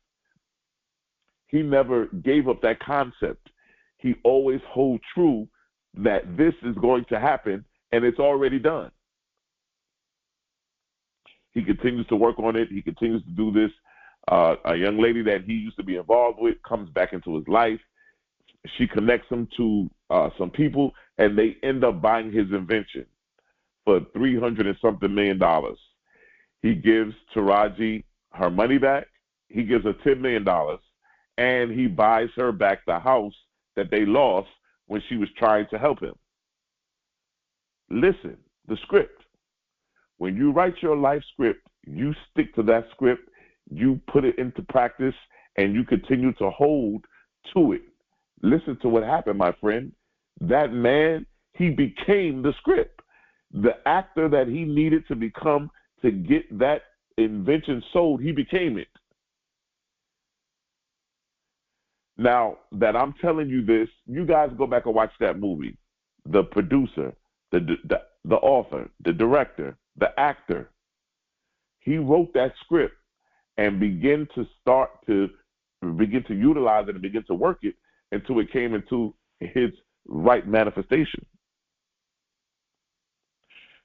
He never gave up that concept. He always hold true that this is going to happen, and it's already done. He continues to work on it. He continues to do this. A young lady that he used to be involved with comes back into his life. She connects him to some people, and they end up buying his invention for $300 and something million. He gives Taraji her money back. He gives her $10 million, and he buys her back the house that they lost when she was trying to help him. Listen, the script. When you write your life script, you stick to that script, you put it into practice, and you continue to hold to it. Listen to what happened, my friend. That man, he became the script. The actor that he needed to become to get that invention sold, he became it. Now that I'm telling you this, you guys go back and watch that movie. The producer, the author, the director, the actor, he wrote that script and begin to utilize it and begin to work it until it came into his right manifestation.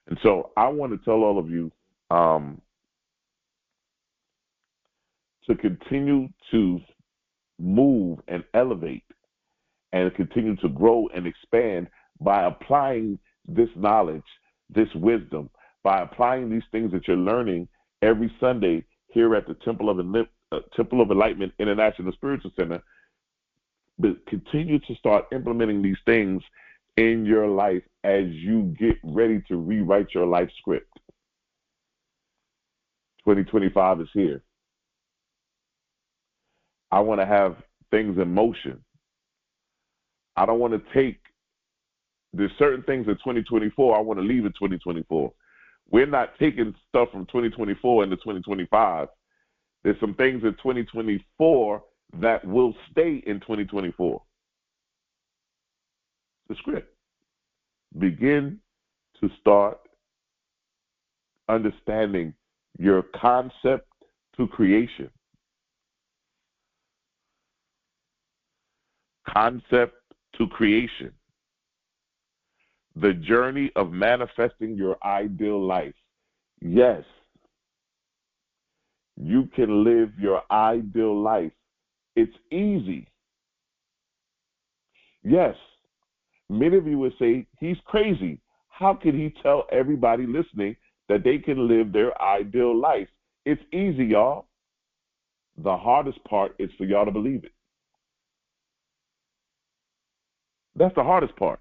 And so I want to tell all of you to continue to move and elevate and continue to grow and expand by applying this knowledge, this wisdom, by applying these things that you're learning every Sunday here at the Temple of Enlightenment International Spiritual Center. But continue to start implementing these things in your life as you get ready to rewrite your life script. 2025 is here. I want to have things in motion. I don't want to take, there's certain things in 2024 I want to leave in 2024. We're not taking stuff from 2024 into 2025. There's some things in 2024 that will stay in 2024. The script. Begin to start understanding your concept to creation. Concept to creation. The journey of manifesting your ideal life. Yes, you can live your ideal life. It's easy. Yes, many of you would say, he's crazy. How can he tell everybody listening that they can live their ideal life? It's easy, y'all. The hardest part is for y'all to believe it. That's the hardest part.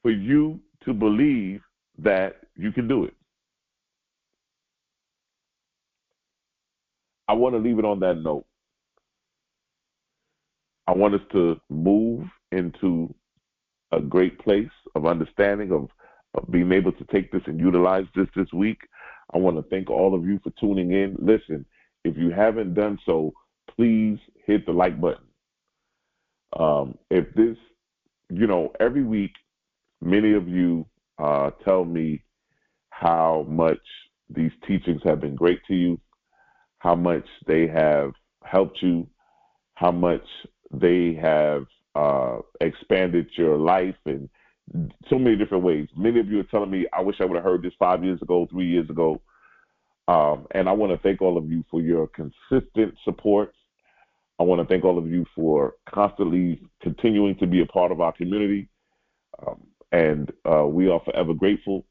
For you to believe that you can do it. I want to leave it on that note. I want us to move into a great place of understanding, of being able to take this and utilize this week. I want to thank all of you for tuning in. Listen, if you haven't done so, please hit the like button. If this, every week, many of you tell me how much these teachings have been great to you, how much they have helped you, how much they have expanded your life in so many different ways. Many of you are telling me, I wish I would have heard this 5 years ago, 3 years ago. And I want to thank all of you for your consistent support. I want to thank all of you for constantly continuing to be a part of our community. And we are forever grateful.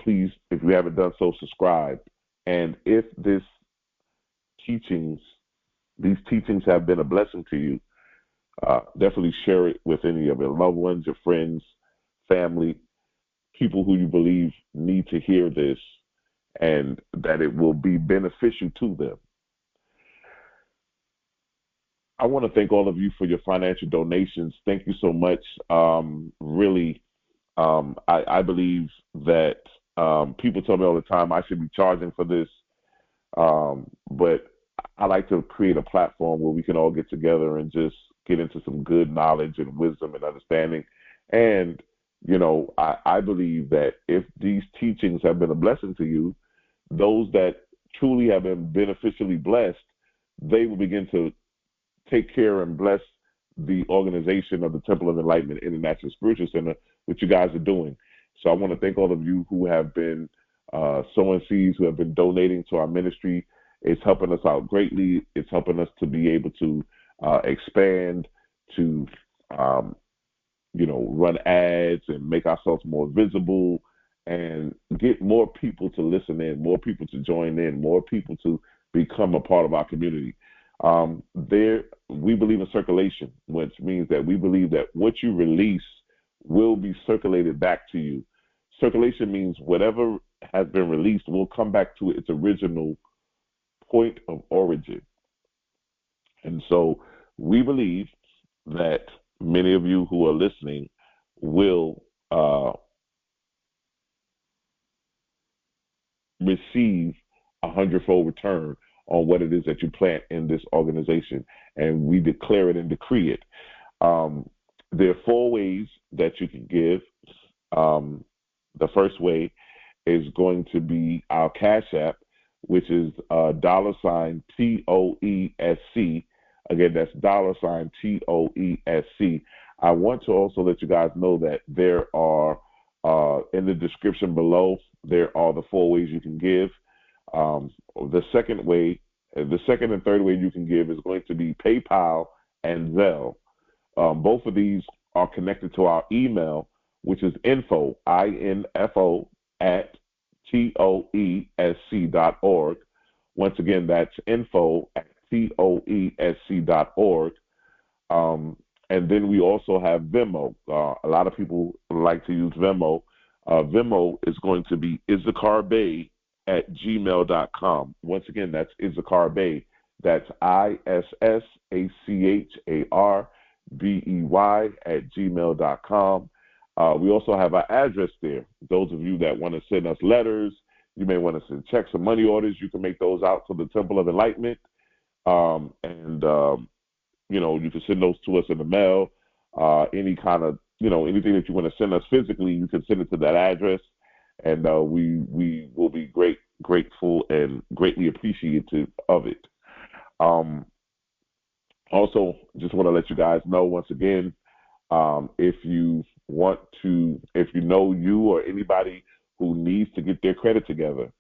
Please, if you haven't done so, subscribe. And if these teachings have been a blessing to you, definitely share it with any of your loved ones, your friends, family, people who you believe need to hear this and that it will be beneficial to them. I want to thank all of you for your financial donations. Thank you so much. Really, I believe that people tell me all the time I should be charging for this, but I like to create a platform where we can all get together and just get into some good knowledge and wisdom and understanding. And, I believe that if these teachings have been a blessing to you, those that truly have been beneficially blessed, they will begin to take care and bless the organization of the Temple of Enlightenment International Spiritual Center, which you guys are doing. So I want to thank all of you who have been sowing seeds, who have been donating to our ministry. It's helping us out greatly. It's helping us to be able to expand, to run ads and make ourselves more visible and get more people to listen in, more people to join in, more people to become a part of our community. We believe in circulation, which means that we believe that what you release will be circulated back to you. Circulation means whatever has been released will come back to its original point of origin. And so we believe that many of you who are listening will receive a 100-fold return on what it is that you plant in this organization. And we declare it and decree it. There are 4 ways that you can give. The first way is going to be our Cash App, which is $TOESC. Again, that's $TOESC. I want to also let you guys know that there are, in the description below, there are the 4 ways you can give. The second and third way you can give is going to be PayPal and ZELLE. Both of these are connected to our email, which is info, INFO, at TOESC.org. Once again, that's info at TOESC.org. And then we also have Venmo. A lot of people like to use Venmo. Venmo is going to be issacharbey at gmail.com. Once again, that's issacharbey. That's issacharbey at gmail.com. We also have our address there. Those of you that want to send us letters, you may want to send checks or money orders, you can make those out to the Temple of Enlightenment. You can send those to us in the mail. Any kind of, anything that you want to send us physically, you can send it to that address. And we will be grateful and greatly appreciative of it. Also, just want to let you guys know once again, if you know you or anybody who needs to get their credit together,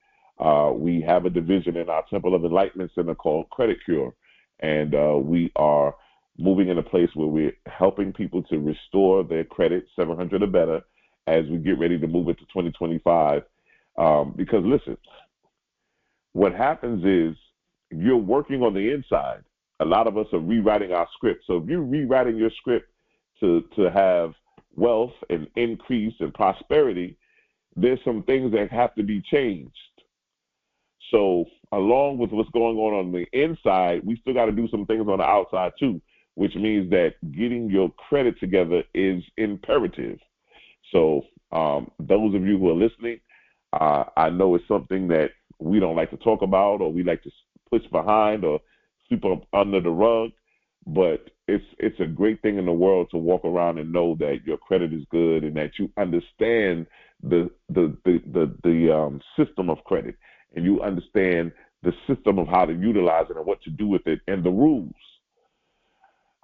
we have a division in our Temple of Enlightenment Center called Credit Cure. And we are moving in a place where we're helping people to restore their credit 700 or better as we get ready to move into 2025. Because listen, what happens is you're working on the inside. A lot of us are rewriting our script. So if you're rewriting your script to have wealth and increase and prosperity, there's some things that have to be changed. So along with what's going on the inside, we still got to do some things on the outside too, which means that getting your credit together is imperative. So those of you who are listening, I know it's something that we don't like to talk about, or we like to push behind or sweep up under the rug, but it's a great thing in the world to walk around and know that your credit is good and that you understand the system of credit, and you understand the system of how to utilize it and what to do with it and the rules.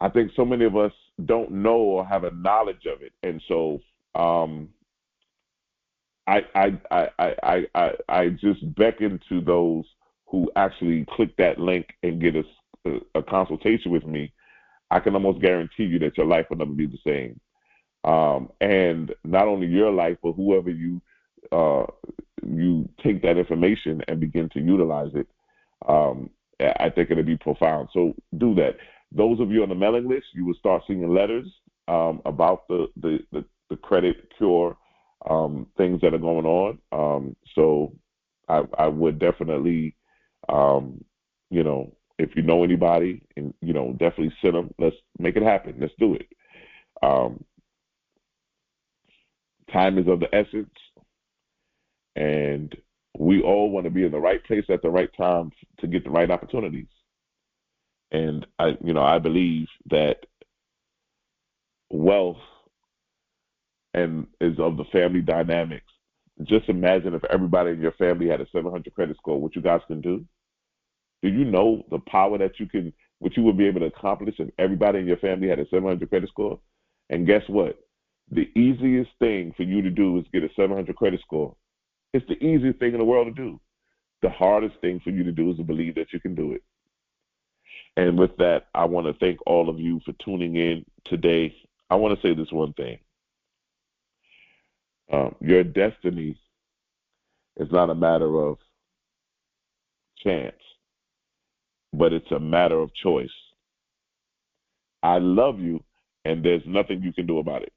I think so many of us don't know or have a knowledge of it, and so I just beckon to those who actually click that link and get a consultation with me. I can almost guarantee you that your life will never be the same. And not only your life, but whoever you take that information and begin to utilize it, I think it'll be profound. So do that. Those of you on the mailing list, you will start seeing letters about the credit cure things that are going on. So I would definitely, if you know anybody, and definitely send them. Let's make it happen. Let's do it. Time is of the essence, and we all want to be in the right place at the right time to get the right opportunities. And I believe that wealth and is of the family dynamics. Just imagine if everybody in your family had a 700 credit score, what you guys can do. Do you know the power that what you would be able to accomplish if everybody in your family had a 700 credit score? And guess what? The easiest thing for you to do is get a 700 credit score. It's the easiest thing in the world to do. The hardest thing for you to do is to believe that you can do it. And with that, I want to thank all of you for tuning in today. I want to say this one thing. Your destiny is not a matter of chance, but it's a matter of choice. I love you, and there's nothing you can do about it.